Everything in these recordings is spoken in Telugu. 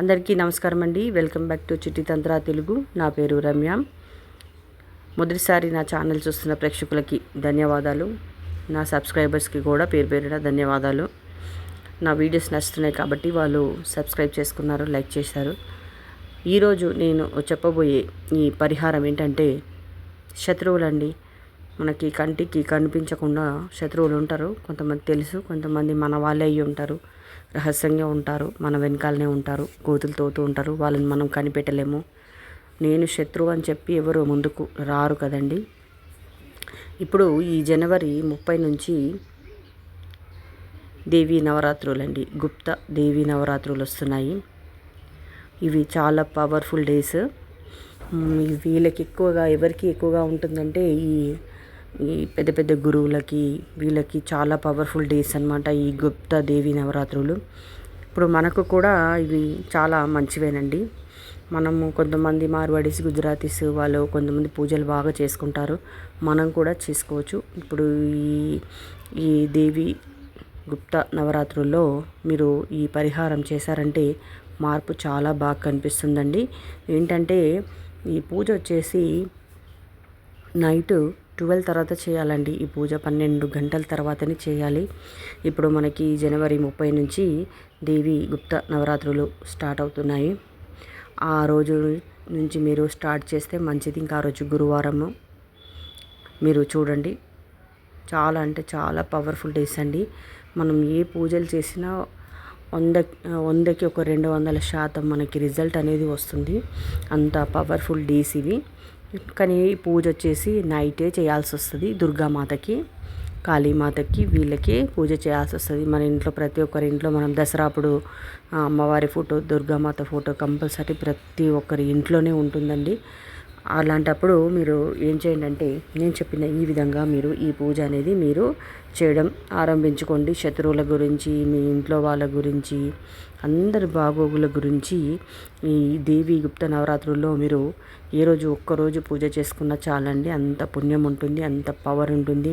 అందరికీ నమస్కారం అండి. వెల్కమ్ బ్యాక్ టు చిట్టి తంత్ర తెలుగు. నా పేరు రమ్య. మొదటిసారి నా ఛానల్ చూస్తున్న ప్రేక్షకులకి ధన్యవాదాలు. నా సబ్స్క్రైబర్స్కి కూడా పేరు పేరున ధన్యవాదాలు. నా వీడియోస్ నచ్చుతున్నాయి కాబట్టి వాళ్ళు సబ్స్క్రైబ్ చేసుకున్నారు, లైక్ చేశారు. ఈరోజు నేను చెప్పబోయే ఈ పరిహారం ఏంటంటే శత్రువులండి. మనకి కంటికి కనిపించకుండా శత్రువులు ఉంటారు. కొంతమంది తెలుసు, కొంతమంది మన వాళ్ళే అయ్యి ఉంటారు, రహస్యంగా ఉంటారు, మన వెనకాలనే ఉంటారు, గోతులు తోతూ ఉంటారు. వాళ్ళని మనం కనిపెట్టలేము. నేను శత్రువు అని చెప్పి ఎవరు ముందుకు రారు కదండి. ఇప్పుడు ఈ జనవరి 30 నుంచి దేవీ నవరాత్రులు అండి, గుప్త దేవీ నవరాత్రులు వస్తున్నాయి. ఇవి చాలా పవర్ఫుల్ డేస్. వీళ్ళకి ఎక్కువగా, ఎవరికి ఎక్కువగా ఉంటుందంటే ఈ పెద్ద పెద్ద గురువులకి, వీళ్ళకి చాలా పవర్ఫుల్ డేస్ అన్నమాట ఈ గుప్త దేవి నవరాత్రులు. ఇప్పుడు మనకు కూడా ఇవి చాలా మంచివేనండి. మనము కొంతమంది మార్వాడీస్, గుజరాతీస్ వాళ్ళు కొంతమంది పూజలు బాగా చేసుకుంటారు. మనం కూడా చేసుకోవచ్చు. ఇప్పుడు ఈ దేవి గుప్త నవరాత్రుల్లో మీరు ఈ పరిహారం చేశారంటే మార్పు చాలా బాగా కనిపిస్తుందండి. ఏంటంటే ఈ పూజ వచ్చేసి నైట్ 12 తర్వాత చేయాలండి. ఈ పూజ 12 గంటల తర్వాతనే చేయాలి. ఇప్పుడు మనకి జనవరి 30 నుంచి దేవి గుప్త నవరాత్రులు స్టార్ట్ అవుతున్నాయి. ఆ రోజు నుంచి మీరు స్టార్ట్ చేస్తే మంచిది. ఇంకా ఆ రోజు గురువారము మీరు చూడండి. చాలా అంటే చాలా పవర్ఫుల్ డేస్ అండి. మనం ఏ పూజలు చేసినా 100కి ఒక 200% మనకి రిజల్ట్ అనేది వస్తుంది. అంత పవర్ఫుల్ డేస్ ఇవి. కానీ పూజ వచ్చేసి నైటే చేయాల్సి వస్తుంది. దుర్గామాతకి, కాళీమాతకి, వీళ్ళకి పూజ చేయాల్సి వస్తుంది. మన ఇంట్లో ప్రతి ఒక్కరి ఇంట్లో మనం దసరా అప్పుడు అమ్మవారి ఫోటో, దుర్గామాత ఫోటో కంపల్సరీ ప్రతి ఒక్కరి ఇంట్లోనే ఉంటుందండి. అలాంటప్పుడు మీరు ఏం చేయండి అంటే నేను చెప్పిన ఈ విధంగా మీరు ఈ పూజ అనేది మీరు చేయడం ఆరంభించుకోండి. శత్రువుల గురించి, మీ ఇంట్లో వాళ్ళ గురించి, అందరి బాగోగుల గురించి ఈ దేవి గుప్త నవరాత్రుల్లో మీరు ఏ రోజు ఒక్కరోజు పూజ చేసుకున్నా చాలండి. అంత పుణ్యం ఉంటుంది, అంత పవర్ ఉంటుంది.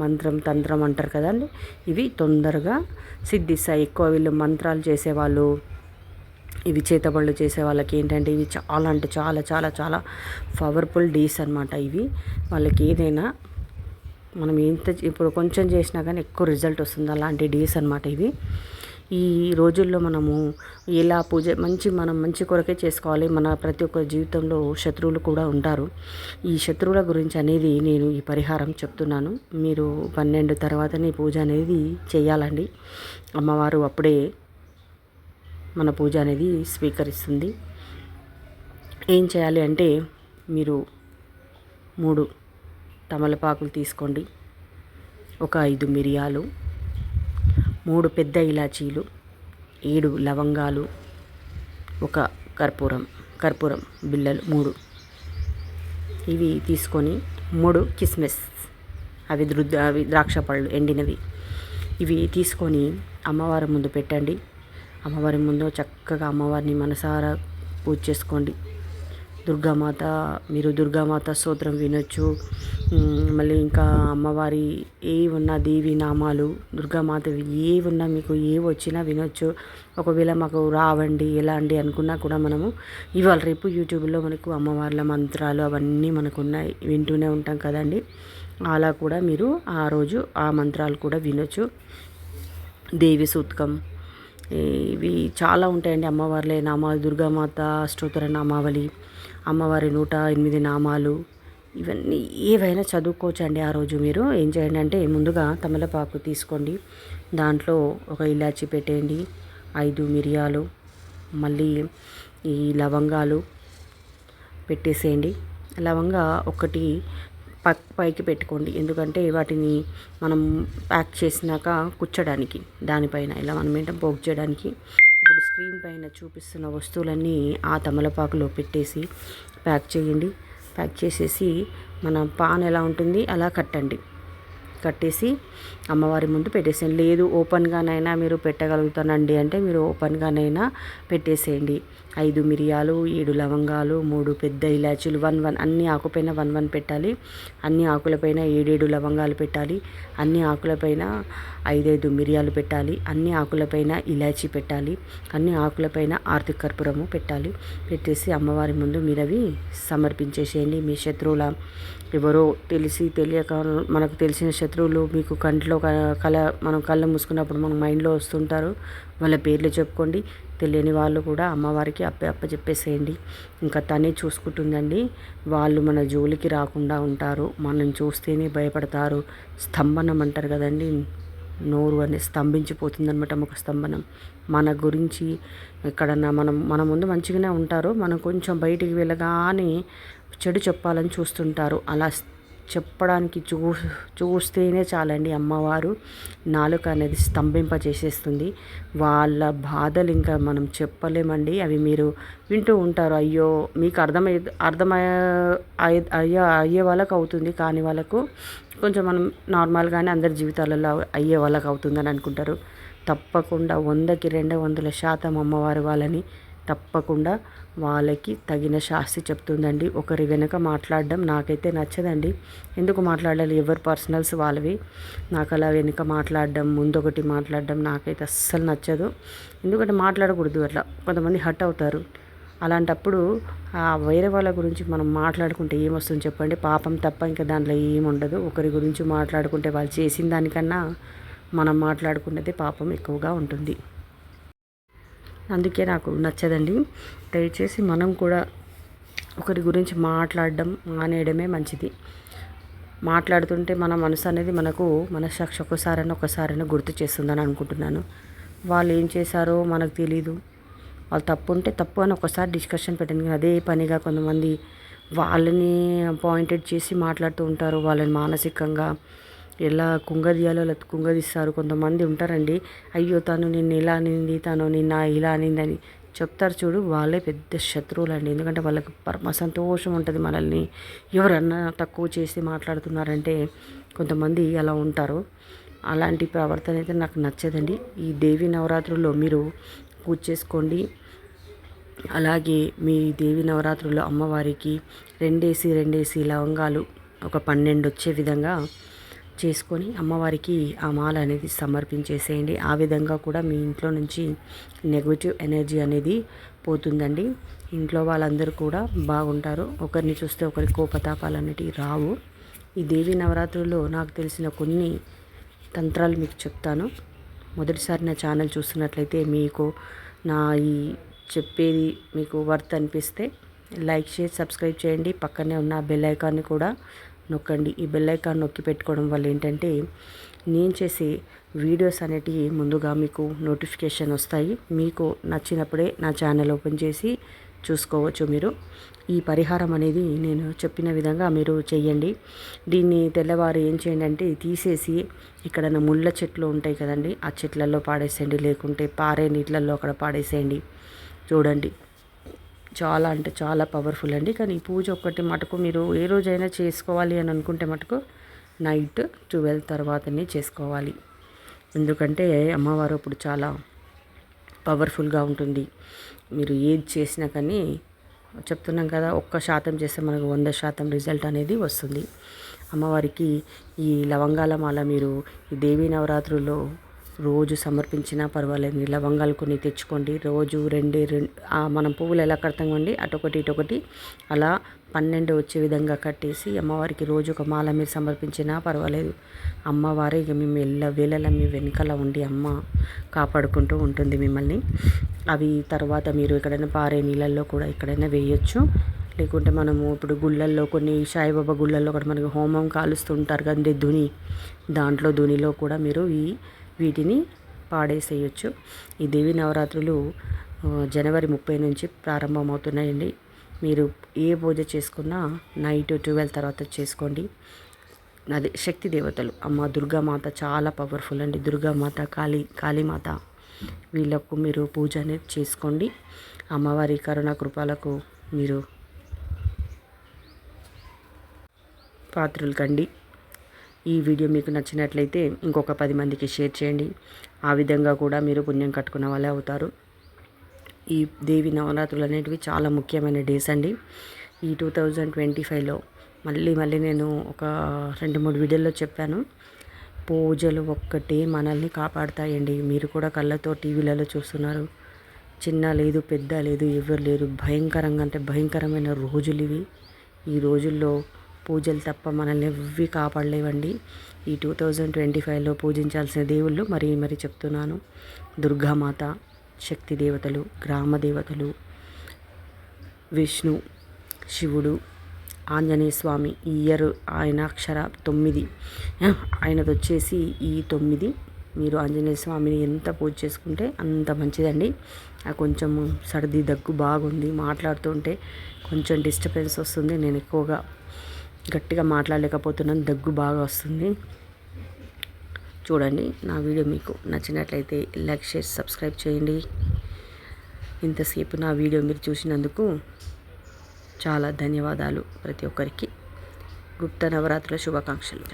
మంత్రం తంత్రం అంటారు కదండి, ఇవి తొందరగా సిద్ధిస్తాయి. ఎక్కువ వీళ్ళు మంత్రాలు చేసేవాళ్ళు, ఇవి చేతబళ్ళు చేసే వాళ్ళకి ఏంటంటే ఇవి చాలా అంటే చాలా చాలా చాలా పవర్ఫుల్ డేస్ అన్నమాట. ఇవి వాళ్ళకి ఏదైనా మనం ఇప్పుడు కొంచెం చేసినా కానీ ఎక్కువ రిజల్ట్ వస్తుంది. అలాంటి డేస్ అన్నమాట ఇవి. ఈ రోజుల్లో మనము ఎలా పూజ మనం మంచి కొరకే చేసుకోవాలి. మన ప్రతి ఒక్క జీవితంలో శత్రువులు కూడా ఉంటారు. ఈ శత్రువుల గురించి అనేది నేను ఈ పరిహారం చెప్తున్నాను. మీరు 12 తర్వాతనే పూజ అనేది చేయాలండి. అమ్మవారు అప్పుడే మన పూజ అనేది స్వీకరిస్తుంది. ఏం చేయాలి అంటే మీరు 3 తమలపాకులు తీసుకోండి, ఒక 5 మిరియాలు, 3 పెద్ద ఇలాచీలు, 7 లవంగాలు, ఒక కర్పూరం బిళ్ళలు 3 ఇవి తీసుకొని 3 కిస్మిస్, అవి ద్రాక్ష పళ్ళు ఎండినవి, ఇవి తీసుకొని అమ్మవారి ముందు పెట్టండి. అమ్మవారి ముందు చక్కగా అమ్మవారిని మనసారా పూజ చేసుకోండి. మీరు దుర్గామాత స్తోత్రం వినొచ్చు. మళ్ళీ ఇంకా అమ్మవారి ఉన్నా దేవి నామాలు, దుర్గామాతవి ఉన్నా మీకు వచ్చినా వినొచ్చు. ఒకవేళ మాకు రావండి ఎలా అండి అనుకున్నా కూడా మనము ఇవాళ రేపు యూట్యూబ్లో మనకు అమ్మవార్ల మంత్రాలు అవన్నీ మనకు ఉన్నాయి, వింటూనే ఉంటాం కదండి. అలా కూడా మీరు ఆ రోజు ఆ మంత్రాలు కూడా వినొచ్చు. దేవి సూత్కం, ఇవి చాలా ఉంటాయండి. అమ్మవార్లే నామాలు, దుర్గామాత స్తోత్ర నామావళి, అమ్మవారి 108 నామాలు, ఇవన్నీ ఏవైనా చదువుకోవచ్చండి. ఆ రోజు మీరు ఏం చేయండి అంటే ముందుగా తమలపాకు తీసుకోండి, దాంట్లో ఒక ఇలాచి పెట్టేయండి, 5 మిరియాలు, మళ్ళీ ఈ లవంగాలు పెట్టేసేయండి. లవంగా ఒకటి పైకి పెట్టుకోండి, ఎందుకంటే వాటిని మనం ప్యాక్ చేసినాక కుచ్చడానికి దానిపైన ఇలా మనం ఏంటంటే పోక్ చేయడానికి. ఇప్పుడు స్క్రీన్ పైన చూపిస్తున్న వస్తువులన్నీ ఆ తమలపాకులో పెట్టేసి ప్యాక్ చేయండి. ప్యాక్ చేసేసి మన పాన్ ఎలా ఉంటుంది అలా కట్టండి. కట్టేసి అమ్మవారి ముందు పెట్టేసేయండి. లేదు ఓపెన్గానైనా మీరు పెట్టగలుగుతానండి అంటే మీరు ఓపెన్గానైనా పెట్టేసేయండి. 5 మిరియాలు, 7 లవంగాలు, 3 పెద్ద ఇలాచీలు, 1 అన్ని ఆకుపైన 1 పెట్టాలి. అన్ని ఆకులపైన 7 లవంగాలు పెట్టాలి. అన్ని ఆకులపైన 5 మిరియాలు పెట్టాలి. అన్ని ఆకులపైన ఇలాచీ పెట్టాలి. అన్ని ఆకులపైన ఆర్తి కర్పూరము పెట్టాలి. పెట్టేసి అమ్మవారి ముందు మీరవి సమర్పించేసేయండి. మీ శత్రువుల ఎవరో తెలిసి తెలియక మనకు తెలిసిన శత్రువులు మీకు కంట్లో మనం కళ్ళు మూసుకున్నప్పుడు మన మైండ్లో వస్తుంటారు. వాళ్ళ పేర్లు చెప్పుకోండి. తెలియని వాళ్ళు కూడా అమ్మవారికి అప్పచెప్పేసేయండి. ఇంకా తనే చూసుకుంటుందండి. వాళ్ళు మన జోలికి రాకుండా ఉంటారు. మనం చూస్తేనే భయపడతారు. స్తంభనం అంటారు కదండి, నోరు అనేది స్తంభించిపోతుందనమాట, ముఖ స్తంభనం. మన గురించి ఎక్కడన్నా మన ముందు మంచిగానే ఉంటారు. మనం కొంచెం బయటికి వెళ్ళగానే చెడు చెప్పాలని చూస్తుంటారు. అలా చెప్పడానికి చూస్తేనే చాలండి అమ్మవారు నాలుక అనేది స్తంభింపజేసేస్తుంది. వాళ్ళ బాధలు ఇంకా మనం చెప్పలేమండి. అవి మీరు వింటూ ఉంటారు. అయ్యో మీకు అయ్యే వాళ్ళకు అవుతుంది, కానీ వాళ్ళకు కొంచెం మనం నార్మల్గానే అందరి జీవితాలలో అయ్యే వాళ్ళకు అవుతుందని అనుకుంటారు. తప్పకుండా 100కి 200% అమ్మవారు వాళ్ళని తప్పకుండా వాళ్ళకి తగిన శాస్తి చెప్తుందండి. ఒకరి వెనుక మాట్లాడడం నాకైతే నచ్చదండి. ఎందుకు మాట్లాడాలి? ఎవరి పర్సనల్స్ వాళ్ళవి. నాకు అలా వెనుక మాట్లాడడం, ముందొకటి మాట్లాడడం నాకైతే అస్సలు నచ్చదు. ఎందుకంటే మాట్లాడకూడదు. అట్లా కొంతమంది హర్ట్ అవుతారు. అలాంటప్పుడు వేరే వాళ్ళ గురించి మనం మాట్లాడుకుంటే ఏమొస్తుంది చెప్పండి? పాపం తప్ప ఇంకా దాంట్లో ఏముండదు. ఒకరి గురించి మాట్లాడుకుంటే వాళ్ళు చేసిన దానికన్నా మనం మాట్లాడుకున్నదే పాపం ఎక్కువగా ఉంటుంది. అందుకే నాకు నచ్చదండి. దయచేసి మనం కూడా ఒకరి గురించి మాట్లాడడం మానేయడమే మంచిది. మాట్లాడుతుంటే మన మనసు అనేది మనకు మనస్సాక్షి ఒకసారైనా గుర్తు చేస్తుందని అనుకుంటున్నాను. వాళ్ళు ఏం చేశారో మనకు తెలీదు. వాళ్ళు తప్పు ఉంటే తప్పు అని ఒకసారి డిస్కషన్ పెట్టండి. అదే పనిగా కొంతమంది వాళ్ళని పాయింటెడ్ చేసి మాట్లాడుతూ ఉంటారు. వాళ్ళని మానసికంగా ఎలా కుంగదీస్తారు. కొంతమంది ఉంటారండి, అయ్యో తను నిన్ను ఇలా అనింది, తను నిన్న ఇలా అనిందని చెప్తారు చూడు, వాళ్ళే పెద్ద శత్రువులు అండి. ఎందుకంటే వాళ్ళకి పరమ సంతోషం ఉంటుంది మనల్ని ఎవరన్నా తక్కువ చేసి మాట్లాడుతున్నారంటే. కొంతమంది అలా ఉంటారు. అలాంటి ప్రవర్తన అయితే నాకు నచ్చదండి. ఈ దేవి నవరాత్రుల్లో మీరు పూజ చేసుకోండి. అలాగే మీ దేవి నవరాత్రుల్లో అమ్మవారికి 2 లవంగాలు ఒక 12 వచ్చే విధంగా చేసుకొని అమ్మవారికి ఆ మాల అనేది సమర్పించేసేయండి. ఆ విధంగా కూడా మీ ఇంట్లో నుంచి నెగిటివ్ ఎనర్జీ అనేది పోతుందండి. ఇంట్లో వాళ్ళందరూ కూడా బాగుంటారు. ఒకరిని చూస్తే ఒకరి కోపతాపాలు అనేటివి రావు. ఈ దేవి నవరాత్రుల్లో నాకు తెలిసిన కొన్ని తంత్రాలు మీకు చెప్తాను. మొదటిసారి నా ఛానల్ చూస్తున్నట్లయితే మీకు నా ఈ చెప్పేది మీకు వర్త్ అనిపిస్తే లైక్ చేసి సబ్స్క్రైబ్ చేయండి. పక్కనే ఉన్న బెల్ ఐకాన్ని కూడా నొక్కండి. ఈ బెల్ ఐకాన్ నొక్కి పెట్టుకోవడం వల్ల ఏంటంటే నేను చేసే వీడియోస్ అనేటివి ముందుగా మీకు నోటిఫికేషన్ వస్తాయి. మీకు నచ్చినప్పుడే నా ఛానల్ ఓపెన్ చేసి చూసుకోవచ్చు. మీరు ఈ పరిహారం అనేది నేను చెప్పిన విధంగా మీరు చేయండి. దీన్ని తెల్లవారు ఏం చేయండి అంటే తీసేసి ఇక్కడ ముళ్ళ చెట్లు ఉంటాయి కదండి, ఆ చెట్లలో పాడేసేయండి. లేకుంటే పారే నీళ్ళల్లో అక్కడ పాడేసేయండి. చూడండి, చాలా అంటే చాలా పవర్ఫుల్ అండి. కానీ ఈ పూజ ఒక్కటి మటుకు మీరు ఏ రోజైనా చేసుకోవాలి అని అనుకుంటే మటుకు నైట్ 12 తర్వాతనే చేసుకోవాలి. ఎందుకంటే అమ్మవారు అప్పుడు చాలా పవర్ఫుల్గా ఉంటుంది. మీరు ఏది చేసినా కానీ చెప్తున్నాం కదా, 1% చేస్తే మనకు 100% రిజల్ట్ అనేది వస్తుంది. అమ్మవారికి ఈ లవంగాల మాల మీరు ఈ దేవీ నవరాత్రుల్లో రోజు సమర్పించినా పర్వాలేదు. లవంగాలు కొన్ని తెచ్చుకోండి. రోజు మనం పువ్వులు ఎలా కడతామండి, అటొకటి ఇటొకటి అలా 12 వచ్చే విధంగా కట్టేసి అమ్మవారికి రోజు ఒక మాల మీరు సమర్పించినా పర్వాలేదు. అమ్మవారే ఇక మేము వేళలా మీ వెనకాల ఉండి అమ్మ కాపాడుకుంటూ ఉంటుంది మిమ్మల్ని. అవి తర్వాత మీరు ఎక్కడైనా పారే నీళ్ళల్లో కూడా ఎక్కడైనా వేయచ్చు. లేకుంటే మనము ఇప్పుడు గుళ్ళల్లో కొన్ని సాయిబాబా గుళ్ళల్లో కూడా మనకి హోమం కాలుస్తుంటారు కదండి, దునిలో కూడా మీరు వీటిని పాడేసేయచ్చు. ఈ దేవి నవరాత్రులు జనవరి 30 నుంచి ప్రారంభమవుతున్నాయండి. మీరు ఏ పూజ చేసుకున్నా నైట్ 12 తర్వాత చేసుకోండి. అది శక్తి దేవతలు అమ్మ దుర్గామాత చాలా పవర్ఫుల్ అండి. దుర్గామాత, కాళీమాత వీళ్ళకు మీరు పూజ అనేది చేసుకోండి. అమ్మవారి కరుణా కృపలకు మీరు పాత్రులు కండి. ఈ వీడియో మీకు నచ్చినట్లయితే ఇంకొక 10 మందికి షేర్ చేయండి. ఆ విధంగా కూడా మీరు పుణ్యం కట్టుకున్న వాళ్ళే అవుతారు. ఈ దేవి నవరాత్రులు అనేటివి చాలా ముఖ్యమైన డేస్ అండి. ఈ 2025లో మళ్ళీ నేను ఒక 2-3 వీడియోల్లో చెప్పాను. పూజలు ఒక్కటే మనల్ని కాపాడుతాయండి. మీరు కూడా కళ్ళతో టీవీలలో చూస్తున్నారు. చిన్న లేదు, పెద్ద లేదు, ఎవరు లేరు. భయంకరంగా అంటే భయంకరమైన రోజులు ఇవి. ఈ రోజుల్లో పూజలు తప్ప మనల్ని ఎవ్వి కాపాడలేవండి. ఈ 2025లో పూజించాల్సిన దేవుళ్ళు మరీ చెప్తున్నాను. దుర్గామాత, శక్తి దేవతలు, గ్రామ దేవతలు, విష్ణు, శివుడు, ఆంజనేయ స్వామి. ఈ ఇయర్ ఆయన అక్షర 9, ఆయనది వచ్చేసి ఈ 9. మీరు ఆంజనేయ స్వామిని ఎంత పూజ చేసుకుంటే అంత మంచిదండి. కొంచెం సర్ది దగ్గు బాగుంది, మాట్లాడుతుంటే కొంచెం డిస్టర్బెన్స్ వస్తుంది. నేను ఎక్కువగా గట్టిగా మాట్లాడలేకపోతున్నాను, దగ్గు బాగా వస్తుంది. చూడండి, నా వీడియో మీకు నచ్చినట్లయితే లైక్, షేర్, సబ్స్క్రైబ్ చేయండి. ఇంతసేపు నా వీడియో మీరు చూసినందుకు చాలా ధన్యవాదాలు. ప్రతి ఒక్కరికి గుప్త నవరాత్రుల శుభాకాంక్షలు.